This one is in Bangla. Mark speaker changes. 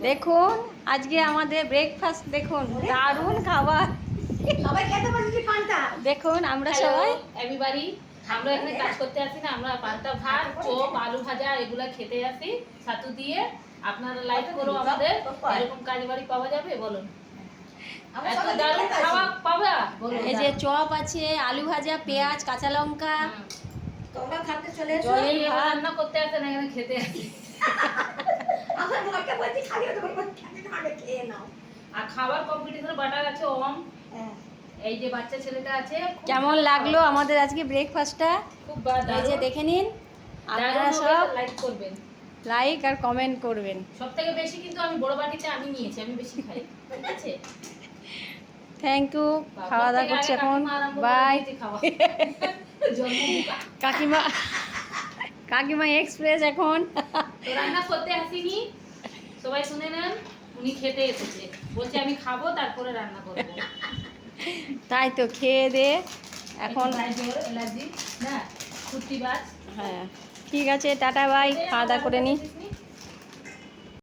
Speaker 1: দেখুন আজকে আমাদের ব্রেকফাস্ট দেখুন, দারুণ খাবার।
Speaker 2: সবাই খেতে বসেছি পান্তা।
Speaker 1: দেখুন আমরা সবাই
Speaker 3: এভরিবডি, আমরা এখানে কাজ করতে আসি না, আমরা পান্তা ভাত, চপ, আলু ভাজা এগুলা খেতে আসি ছাতু দিয়ে। আপনারা লাইক করো, আমাদের এরকম কাজ বাড়ি পাওয়া যাবে বলুন। এত দারুণ খাওয়া পাবা বলুন।
Speaker 1: এই যে চপ আছে, আলু ভাজা, পেঁয়াজ, কাঁচা লঙ্কা,
Speaker 2: তোমরা খাতে চলে এসো।
Speaker 1: জলের
Speaker 3: এই
Speaker 1: ভাত।
Speaker 3: রান্না করতে আসেন, এখানে খেতে আসি।
Speaker 2: আমার মাকে বলছি খালি ওটা খেতে আগে খেয়ে নাও।
Speaker 3: আর খাবার কম্পিটিশন বাটার আছে ওম।
Speaker 2: হ্যাঁ।
Speaker 3: এই যে বাচ্চা ছেলেটা আছে,
Speaker 1: কেমন লাগলো আমাদের আজকে ব্রেকফাস্টটা?
Speaker 3: খুব
Speaker 1: এই যে দেখে নিন, আপনারা সব
Speaker 3: লাইক করবেন,
Speaker 1: লাইক আর কমেন্ট করবেন।
Speaker 3: সব থেকে বেশি কিন্তু আমি বড় বাটিতে আমি নিয়েছি, আমি বেশি খাই, ঠিক আছে।
Speaker 1: Thank you. খাওয়া দাওয়া করছি এখন, বাই। কাকিমা কাকিমা এক্সপ্রেস এখন
Speaker 3: তো রান্না করতে আসিনি, সবাই শুনে নেন, উনি খেতে এসেছে, বলছে আমি খাবো তারপরে রান্না করবো।
Speaker 1: তাই তো খেয়ে দে এখন।
Speaker 3: এলার্জি না, ছুটি বাজ।
Speaker 1: হ্যাঁ ঠিক আছে, টাটা বাই, খাওয়া দাওয়া করে নিই।